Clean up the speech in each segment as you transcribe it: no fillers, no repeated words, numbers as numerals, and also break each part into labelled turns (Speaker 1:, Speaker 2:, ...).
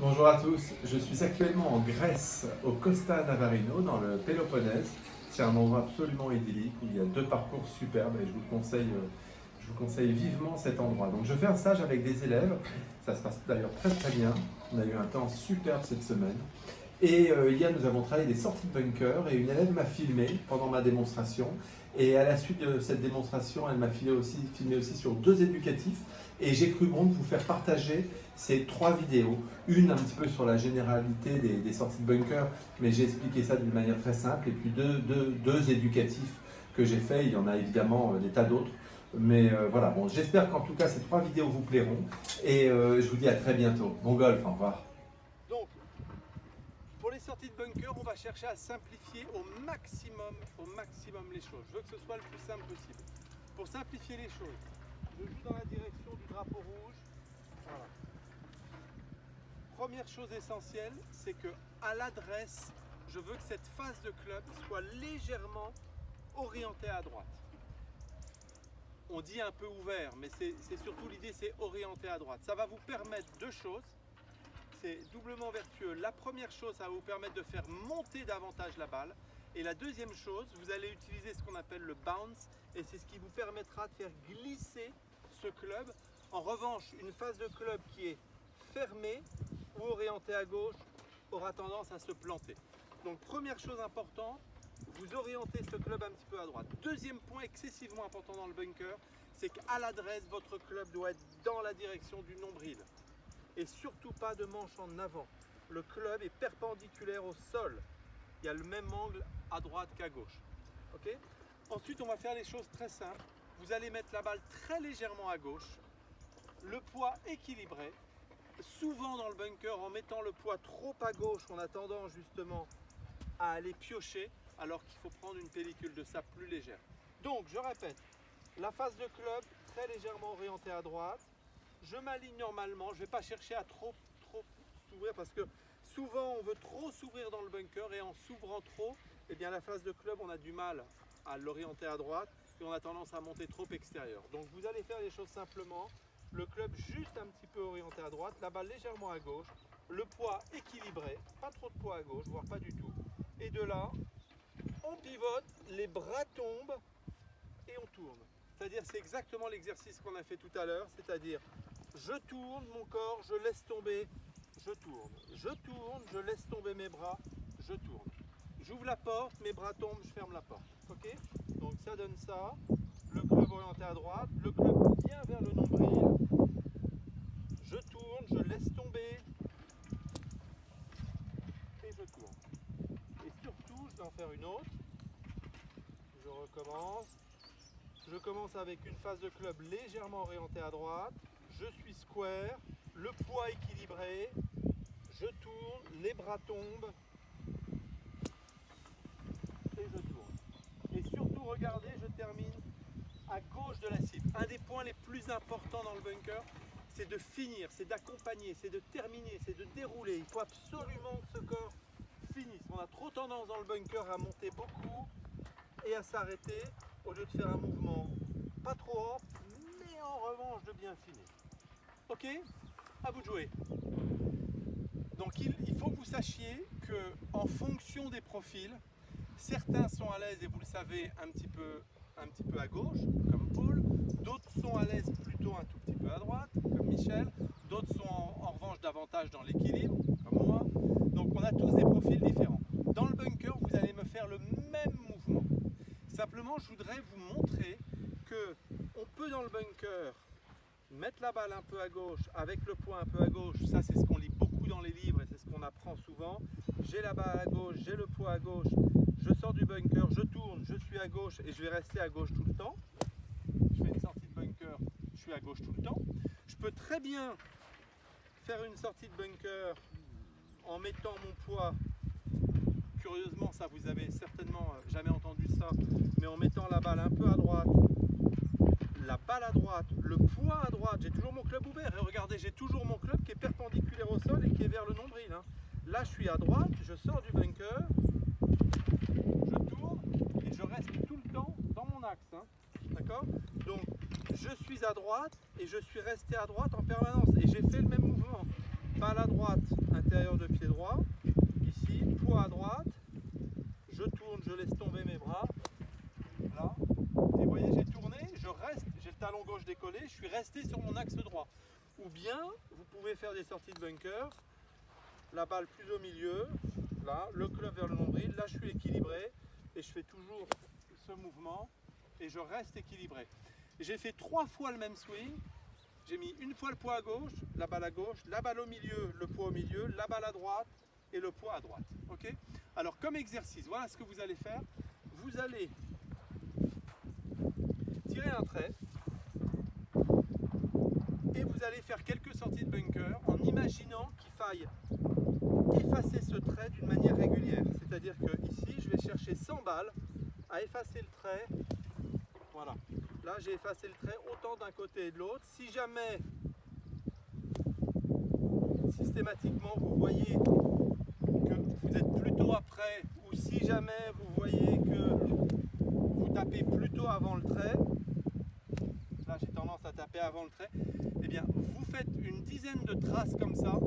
Speaker 1: Bonjour à tous, je suis actuellement en Grèce, au Costa Navarino, dans le Péloponnèse. C'est un endroit absolument idyllique où il y a deux parcours superbes et je vous conseille vivement cet endroit. Donc je fais un stage avec des élèves, ça se passe d'ailleurs très très bien. On a eu un temps superbe cette semaine. Et hier, nous avons travaillé des sorties de bunker et une élève m'a filmé pendant ma démonstration. Et à la suite de cette démonstration, elle m'a filmé aussi sur deux éducatifs. Et j'ai cru bon de vous faire partager ces trois vidéos. Une un petit peu sur la généralité des sorties de bunker, mais j'ai expliqué ça d'une manière très simple. Et puis deux éducatifs que j'ai fait. Il y en a évidemment des tas d'autres. Mais voilà, bon, j'espère qu'en tout cas ces trois vidéos vous plairont. Et je vous dis à très bientôt. Bon golf, au revoir.
Speaker 2: Donc, pour les sorties de bunker, on va chercher à simplifier au maximum les choses. Je veux que ce soit le plus simple possible. Pour simplifier les choses, je joue dans la direction du drapeau rouge. Voilà. Première chose essentielle, c'est que à l'adresse, je veux que cette face de club soit légèrement orientée à droite. On dit un peu ouvert, mais c'est surtout l'idée, c'est orienté à droite. Ça va vous permettre deux choses. C'est doublement vertueux. La première chose, ça va vous permettre de faire monter davantage la balle. Et la deuxième chose, vous allez utiliser ce qu'on appelle le bounce. Et c'est ce qui vous permettra de faire glisser ce club. En revanche, une face de club qui est fermée ou orientée à gauche aura tendance à se planter. Donc première chose importante, vous orientez ce club un petit peu à droite. Deuxième point excessivement important dans le bunker, c'est qu'à l'adresse, votre club doit être dans la direction du nombril. Et surtout pas de manche en avant. Le club est perpendiculaire au sol. Il y a le même angle à droite qu'à gauche. Okay. Ensuite, on va faire les choses très simples. Vous allez mettre la balle très légèrement à gauche, le poids équilibré. Souvent dans le bunker, en mettant le poids trop à gauche, on a tendance justement à aller piocher, alors qu'il faut prendre une pellicule de sable plus légère. Donc, je répète, la face de club très légèrement orientée à droite. Je m'aligne normalement, je ne vais pas chercher à trop s'ouvrir parce que souvent on veut trop s'ouvrir dans le bunker et en s'ouvrant trop, eh bien la face de club on a du mal à l'orienter à droite et on a tendance à monter trop extérieur. Donc vous allez faire les choses simplement, le club juste un petit peu orienté à droite, la balle légèrement à gauche, le poids équilibré, pas trop de poids à gauche, voire pas du tout. Et de là, on pivote, les bras tombent et on tourne. C'est-à-dire c'est exactement l'exercice qu'on a fait tout à l'heure, c'est-à-dire je tourne mon corps, je laisse tomber, je tourne. Je tourne, je laisse tomber mes bras, je tourne. J'ouvre la porte, mes bras tombent, je ferme la porte. Ok. Donc ça donne ça. Le club orienté à droite, le club bien vers le nombril. Je tourne, je laisse tomber et je tourne. Et surtout, je vais en faire une autre. Je recommence. Je commence avec une face de club légèrement orientée à droite. Je suis square, le poids équilibré, je tourne, les bras tombent et je tourne. Et surtout, regardez, je termine à gauche de la cible. Un des points les plus importants dans le bunker, c'est de finir, c'est d'accompagner, c'est de terminer, c'est de dérouler. Il faut absolument que ce corps finisse. On a trop tendance dans le bunker à monter beaucoup et à s'arrêter au lieu de faire un mouvement pas trop ample, mais en revanche de bien finir. Ok, à vous de jouer. Donc il faut que vous sachiez que en fonction des profils, certains sont à l'aise et vous le savez un petit peu à gauche, comme Paul, d'autres sont à l'aise plutôt un tout petit peu à droite, comme Michel, d'autres sont en revanche davantage dans l'équilibre, comme moi. Donc on a tous des profils différents. Dans le bunker, vous allez me faire le même mouvement. Simplement, je voudrais vous montrer que on peut dans le bunker mettre la balle un peu à gauche, avec le poids un peu à gauche, ça c'est ce qu'on lit beaucoup dans les livres et c'est ce qu'on apprend souvent. J'ai la balle à gauche, j'ai le poids à gauche, je sors du bunker, je tourne, je suis à gauche et je vais rester à gauche tout le temps. Je fais une sortie de bunker, je suis à gauche tout le temps. Je peux très bien faire une sortie de bunker en mettant mon poids, curieusement ça vous avez certainement jamais entendu ça, mais en mettant la balle un peu à droite, la balle à droite, le poids à droite, j'ai toujours mon club ouvert et regardez, j'ai toujours mon club qui est perpendiculaire au sol et qui est vers le nombril. Hein. Là je suis à droite, je sors du bunker, je tourne et je reste tout le temps dans mon axe. Hein. D'accord? Donc je suis à droite et je suis resté à droite en permanence et j'ai fait le même mouvement. balle à droite, intérieur de pied droit, ici, poids à droite, je tourne, je laisse tomber mes bras, là, et vous voyez j'ai tourné, je reste, j'ai le talon gauche décollé, je suis resté sur mon axe droit. Ou bien, vous pouvez faire des sorties de bunker, la balle plus au milieu, là, le club vers le nombril, là je suis équilibré, et je fais toujours ce mouvement, et je reste équilibré. J'ai fait 3 fois le même swing. J'ai mis une fois le poids à gauche, la balle au milieu, le poids au milieu, la balle à droite et le poids à droite. Ok? Alors comme exercice, voilà ce que vous allez faire. Vous allez tirer un trait et vous allez faire quelques sorties de bunker en imaginant qu'il faille effacer ce trait d'une manière régulière. C'est-à-dire que ici, je vais chercher 100 balles à effacer le trait. Voilà. Là, j'ai effacé le trait autant d'un côté et de l'autre. Si jamais, systématiquement, vous voyez que vous êtes plutôt après, ou si jamais vous voyez que vous tapez plutôt avant le trait, là j'ai tendance à taper avant le trait, eh bien, vous faites une dizaine de traces comme ça,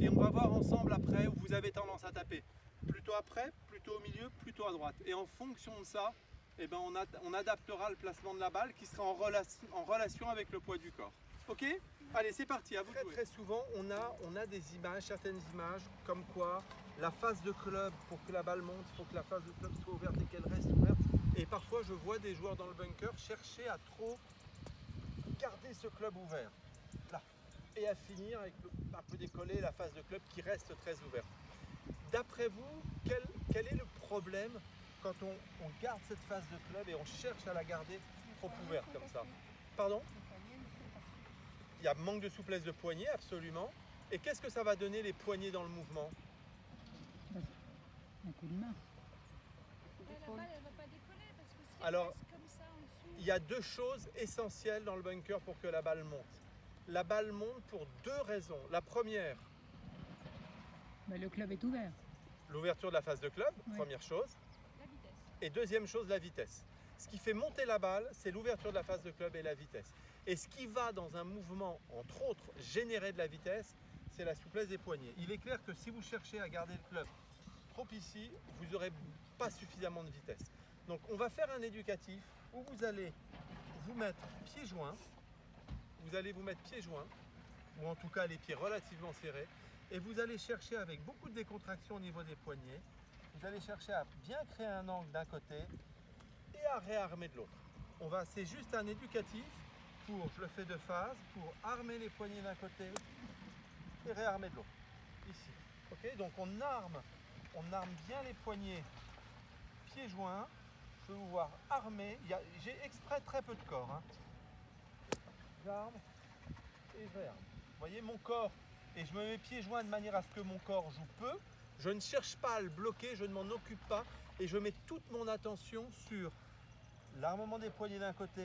Speaker 2: et on va voir ensemble après où vous avez tendance à taper. Plutôt après, plutôt au milieu, plutôt à droite. Et en fonction de ça, eh ben on adaptera le placement de la balle qui sera en relation avec le poids du corps. Ok? Allez, c'est parti, à vous de jouer. Très souvent, on a des images, certaines images, comme quoi la face de club, pour que la balle monte, il faut que la face de club soit ouverte et qu'elle reste ouverte. Et parfois, je vois des joueurs dans le bunker chercher à trop garder ce club ouvert. Là. Et à finir avec un peu décollé la face de club qui reste très ouverte. D'après vous, quel est le problème quand on garde cette face de club et on cherche à la garder trop ouverte comme ça? Pardon? Il y a manque de souplesse de poignet, absolument. Et qu'est-ce que ça va donner les poignets dans le mouvement?
Speaker 3: Un coup de main.
Speaker 4: La balle, elle va pas décoller parce que si
Speaker 2: Alors,
Speaker 4: elle reste comme ça en dessous.
Speaker 2: il y a 2 choses essentielles dans le bunker pour que la balle monte. La balle monte pour 2 raisons. La première,
Speaker 3: Le club est ouvert.
Speaker 2: l'ouverture de la face de club,
Speaker 3: Oui.
Speaker 2: première chose.
Speaker 4: La vitesse.
Speaker 2: Et deuxième chose, la vitesse. Ce qui fait monter la balle, c'est l'ouverture de la face de club et la vitesse. Et ce qui va dans un mouvement, entre autres, générer de la vitesse, c'est la souplesse des poignets. Il est clair que si vous cherchez à garder le club trop ici, vous n'aurez pas suffisamment de vitesse. Donc on va faire un éducatif où vous allez vous mettre pieds joints, ou en tout cas les pieds relativement serrés, et vous allez chercher avec beaucoup de décontraction au niveau des poignets, vous allez chercher à bien créer un angle d'un côté et à réarmer de l'autre. C'est juste un éducatif pour, je le fais de face, pour armer les poignets d'un côté et réarmer de l'autre. Ici. Ok, donc on arme bien les poignets, pieds joints. Je vais vous voir armer. J'ai exprès très peu de corps. Hein. J'arme et je réarme. Vous voyez mon corps, et je me mets pieds joints de manière à ce que mon corps joue peu. Je ne cherche pas à le bloquer, je ne m'en occupe pas, et je mets toute mon attention sur l'armement des poignets d'un côté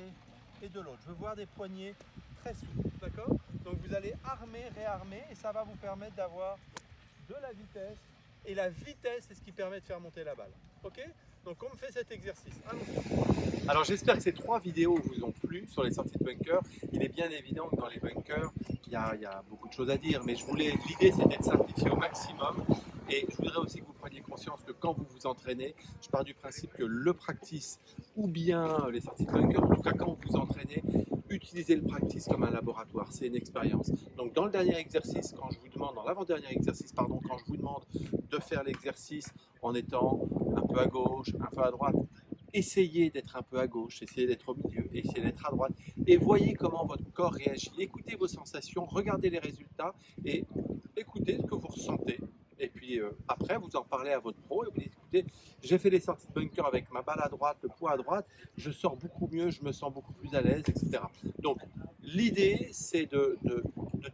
Speaker 2: et de l'autre. Je veux voir des poignets très souples, d'accord? Donc vous allez armer, réarmer, et ça va vous permettre d'avoir de la vitesse, et la vitesse, c'est ce qui permet de faire monter la balle. Ok? Donc on me fait cet exercice. Allons-y. Alors j'espère que ces 3 vidéos vous ont plu sur les sorties de bunker. Il est bien évident que dans les bunkers, il y a beaucoup de choses à dire, mais l'idée c'était de simplifier au maximum. Et je voudrais aussi que vous preniez conscience que quand vous vous entraînez, je pars du principe que le practice ou bien les sorties de bunker, en tout cas quand vous vous entraînez, utilisez le practice comme un laboratoire, c'est une expérience. Donc dans le dernier exercice, dans l'avant-dernier exercice, pardon, quand je vous demande de faire l'exercice en étant un peu à gauche, un peu à droite, essayez d'être un peu à gauche, essayez d'être au milieu, essayez d'être à droite et voyez comment votre corps réagit. Écoutez vos sensations, regardez les résultats et écoutez ce que vous ressentez. Et puis après, vous en parlez à votre pro et vous dites, écoutez, j'ai fait les sorties de bunker avec ma balle à droite, le poids à droite, je sors beaucoup mieux, je me sens beaucoup plus à l'aise, etc. Donc l'idée, c'est de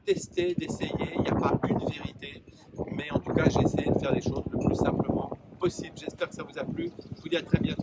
Speaker 2: tester, d'essayer. Il n'y a pas une vérité, mais en tout cas, j'ai essayé de faire les choses le plus simplement possible. J'espère que ça vous a plu. Je vous dis à très bientôt.